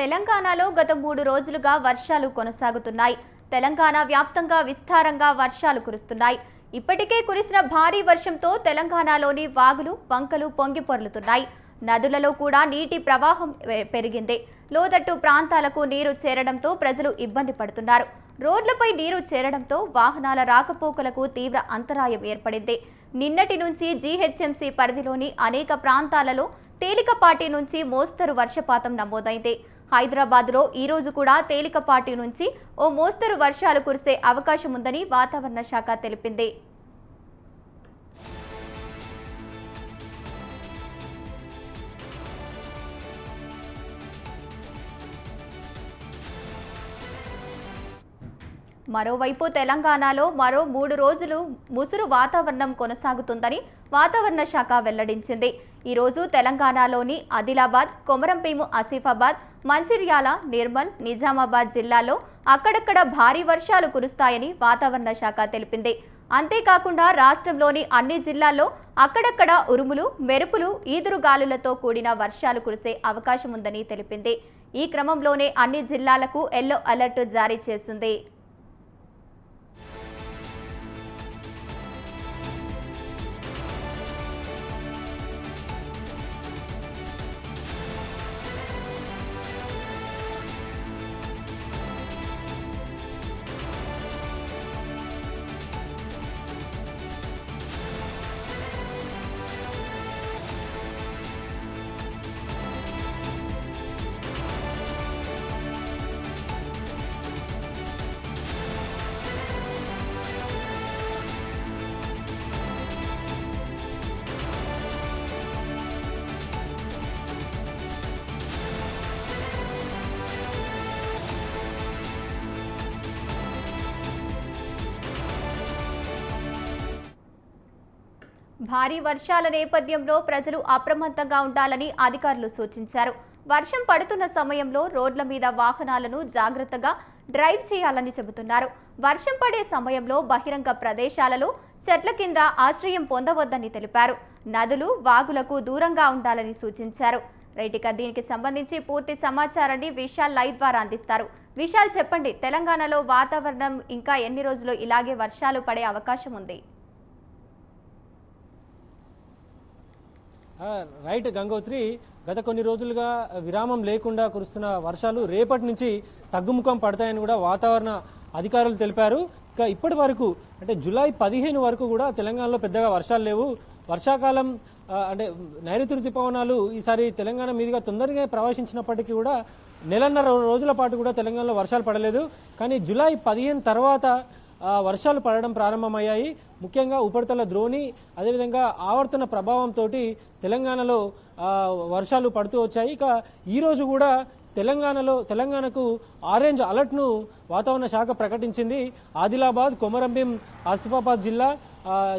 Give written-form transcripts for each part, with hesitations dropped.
తెలంగాణలో గత 3 రోజులుగా వర్షాలు కొనసాగుతున్నాయి. తెలంగాణ వ్యాప్తంగా విస్తారంగా వర్షాలు కురుస్తున్నాయి. ఇప్పటికే కురిసిన భారీ వర్షంతో తెలంగాణలోని వాగులు, వంకలు పొంగి పొర్లుతున్నాయి. నదులలో కూడా నీటి ప్రవాహం పెరిగింది. లోతట్టు ప్రాంతాలకు నీరు చేరడంతో ప్రజలు ఇబ్బంది పడుతున్నారు. రోడ్లపై నీరు చేరడంతో వాహనాల రాకపోకలకు తీవ్ర అంతరాయం ఏర్పడింది. నిన్నటి నుంచి జీహెచ్ఎంసీ పరిధిలోని అనేక ప్రాంతాలలో తేలికపాటి నుంచి మోస్తరు వర్షపాతం నమోదైంది. హైదరాబాద్లో ఈ రోజు కూడా తేలికపాటి నుంచి ఓ మోస్తరు వర్షాలు కురిసే అవకాశం ఉందని వాతావరణ శాఖ తెలిపింది. మరోవైపు తెలంగాణలో మరో 3 రోజులు ముసురు వాతావరణం కొనసాగుతుందని వాతావరణ శాఖ వెల్లడించింది. ఈరోజు తెలంగాణలోని ఆదిలాబాద్, కొమరంభీం, ఆసిఫాబాద్, మంచిర్యాల, నిర్మల్, నిజామాబాద్ జిల్లాల్లో అక్కడక్కడ భారీ వర్షాలు కురుస్తాయని వాతావరణ శాఖ తెలిపింది. అంతేకాకుండా రాష్ట్రంలోని అన్ని జిల్లాల్లో అక్కడక్కడ ఉరుములు, మెరుపులు, ఈదురుగాలులతో కూడిన వర్షాలు కురిసే అవకాశం ఉందని తెలిపింది. ఈ క్రమంలోనే అన్ని జిల్లాలకు ఎల్లో అలర్ట్ జారీ చేసింది. భారీ వర్షాల నేపథ్యంలో ప్రజలు అప్రమత్తంగా ఉండాలని అధికారులు సూచించారు. వర్షం పడుతున్న సమయంలో రోడ్ల మీద వాహనాలను జాగ్రత్తగా డ్రైవ్ చేయాలని చెబుతున్నారు. వర్షం పడే సమయంలో బహిరంగ ప్రదేశాలలో చెట్ల కింద ఆశ్రయం పొందవద్దని తెలిపారు. నదులు, వాగులకు దూరంగా ఉండాలని సూచించారు. రైట్గా దీనికి సంబంధించి పూర్తి సమాచారాన్ని విశాల్ లైవ్ ద్వారా అందిస్తారు. విశాల్, చెప్పండి, తెలంగాణలో వాతావరణం ఇంకా ఎన్ని రోజులు ఇలాగే వర్షాలు పడే అవకాశం ఉంది? రైట్ గంగోత్రి, గత కొన్ని రోజులుగా విరామం లేకుండా కురుస్తున్న వర్షాలు రేపటి నుంచి తగ్గుముఖం పడతాయని కూడా వాతావరణ అధికారులు తెలిపారు. ఇక ఇప్పటి వరకు అంటే జూలై 15 వరకు కూడా తెలంగాణలో పెద్దగా వర్షాలు లేవు. వర్షాకాలం అంటే నైరుతి రుతుపవనాలు ఈసారి తెలంగాణ మీదుగా తొందరగా ప్రవేశించినప్పటికీ కూడా నెలన్నర రోజుల పాటు కూడా తెలంగాణలో వర్షాలు పడలేదు. కానీ జూలై 15 తర్వాత వర్షాలు పడడం ప్రారంభమయ్యాయి. ముఖ్యంగా ఉపరితల ద్రోణి, అదేవిధంగా ఆవర్తన ప్రభావంతో తెలంగాణలో వర్షాలు పడుతూ వచ్చాయి. ఇక ఈరోజు కూడా తెలంగాణకు ఆరెంజ్ అలర్ట్ను వాతావరణ శాఖ ప్రకటించింది. ఆదిలాబాద్, కొమరంభీం, ఆసిఫాబాద్ జిల్లా,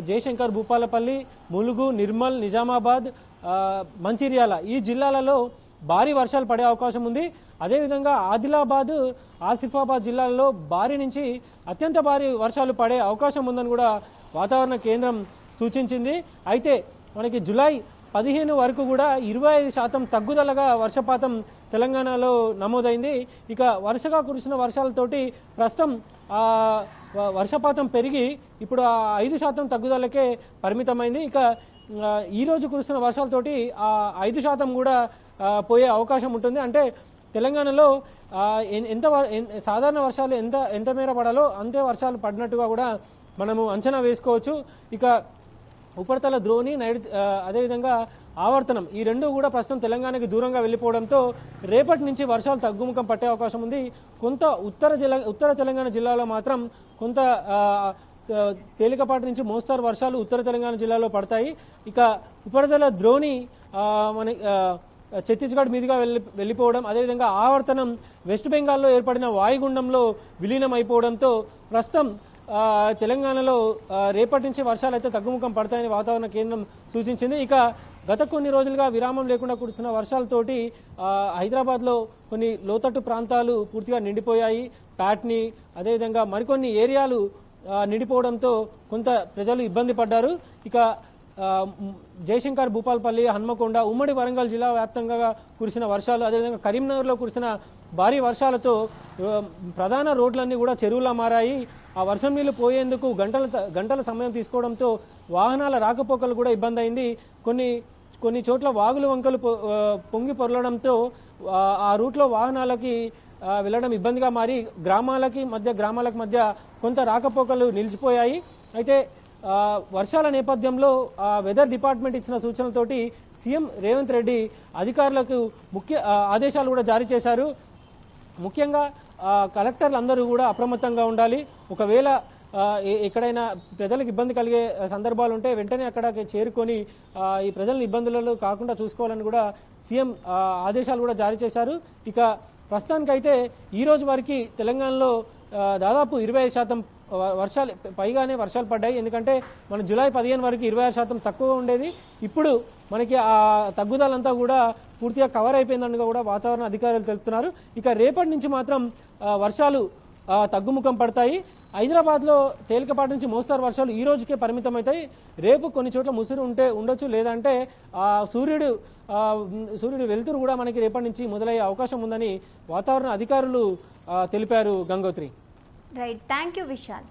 జయశంకర్, భూపాలపల్లి, ములుగు, నిర్మల్, నిజామాబాద్, మంచిర్యాల ఈ జిల్లాలలో భారీ వర్షాలు పడే అవకాశం ఉంది. అదేవిధంగా ఆదిలాబాద్, ఆసిఫాబాద్ జిల్లాల్లో భారీ నుంచి అత్యంత భారీ వర్షాలు పడే అవకాశం ఉందని కూడా వాతావరణ కేంద్రం సూచించింది. అయితే మనకి జూలై 15 వరకు కూడా 25% తగ్గుదలగా వర్షపాతం తెలంగాణలో నమోదైంది. ఇక వరుసగా కురిసిన వర్షాలతోటి ప్రస్తుతం వర్షపాతం పెరిగి ఇప్పుడు 5% తగ్గుదలకే పరిమితమైంది. ఇక ఈరోజు కురుస్తున్న వర్షాలతోటి 5% కూడా పోయే అవకాశం ఉంటుంది. అంటే తెలంగాణలో సాధారణ వర్షాలు ఎంత మేర పడాలో అంతే వర్షాలు పడినట్టుగా కూడా మనము అంచనా వేసుకోవచ్చు. ఇక ఉపరితల ద్రోణి, అదేవిధంగా ఆవర్తనం ఈ రెండు కూడా ప్రస్తుతం తెలంగాణకి దూరంగా వెళ్ళిపోవడంతో రేపటి నుంచి వర్షాలు తగ్గుముఖం పట్టే అవకాశం ఉంది. కొంత ఉత్తర తెలంగాణ జిల్లాలో మాత్రం కొంత తేలికపాటి నుంచి మోస్తరు వర్షాలు ఉత్తర తెలంగాణ జిల్లాలో పడతాయి. ఇక ఉపరితల ద్రోణి మన ఛత్తీస్గఢ్ మీదుగా వెళ్ళిపోవడం, అదేవిధంగా ఆవర్తనం వెస్ట్ బెంగాల్లో ఏర్పడిన వాయుగుండంలో విలీనం అయిపోవడంతో ప్రస్తుతం తెలంగాణలో రేపటి నుంచి వర్షాలు అయితే తగ్గుముఖం పడతాయని వాతావరణ కేంద్రం సూచించింది. ఇక గత కొన్ని రోజులుగా విరామం లేకుండా కురుస్తున్న వర్షాలతోటి హైదరాబాద్లో కొన్ని లోతట్టు ప్రాంతాలు పూర్తిగా నిండిపోయాయి. ప్యాట్ని, అదేవిధంగా మరికొన్ని ఏరియాలు నిండిపోవడంతో కొంత ప్రజలు ఇబ్బంది పడ్డారు. ఇక జయశంకర్, భూపాల్పల్లి, హన్మకొండ, ఉమ్మడి వరంగల్ జిల్లా వ్యాప్తంగా కురిసిన వర్షాలు, అదేవిధంగా కరీంనగర్లో కురిసిన భారీ వర్షాలతో ప్రధాన రోడ్లన్నీ కూడా చెరువులా మారాయి. ఆ వర్షం నీళ్లు పోయేందుకు గంటల సమయం తీసుకోవడంతో వాహనాల రాకపోకలు కూడా ఇబ్బంది అయింది. కొన్ని చోట్ల వాగులు వంకలు పొంగి పొరలడంతో ఆ రూట్లో వాహనాలకి వెళ్ళడం ఇబ్బందిగా మారి గ్రామాలకు మధ్య కొంత రాకపోకలు నిలిచిపోయాయి. అయితే వర్షాల నేపథ్యంలో వెదర్ డిపార్ట్మెంట్ ఇచ్చిన సూచనలతోటి సీఎం రేవంత్ రెడ్డి అధికారులకు ముఖ్య ఆదేశాలు కూడా జారీ చేశారు. ముఖ్యంగా కలెక్టర్లు అందరూ కూడా అప్రమత్తంగా ఉండాలి. ఒకవేళ ఎక్కడైనా ప్రజలకు ఇబ్బంది కలిగే సందర్భాలు ఉంటే వెంటనే అక్కడికి చేరుకొని ఈ ప్రజలను ఇబ్బందులలో కాకుండా చూసుకోవాలని కూడా సీఎం ఆదేశాలు కూడా జారీ చేశారు. ఇక ప్రస్తుతానికైతే ఈ రోజు వరకు తెలంగాణలో దాదాపు 25% పైగానే వర్షాలు పడ్డాయి. ఎందుకంటే మన జూలై 15 వరకు 26% తక్కువ ఉండేది. ఇప్పుడు మనకి ఆ తగ్గుదలంతా కూడా పూర్తిగా కవర్ అయిపోయిందని కూడా వాతావరణ అధికారులు తెలుపుతున్నారు. ఇక రేపటి నుంచి మాత్రం వర్షాలు తగ్గుముఖం పడతాయి. హైదరాబాద్లో తేలికపాటి నుంచి మోస్తారు వర్షాలు ఈ రోజుకే పరిమితం అవుతాయి. రేపు కొన్ని చోట్ల ముసురు ఉండొచ్చు, లేదంటే సూర్యుడు వెలుతురు కూడా మనకి రేపటి నుంచి మొదలయ్యే అవకాశం ఉందని వాతావరణ అధికారులు తెలిపారు. Gangotri. Right, thank you Vishal.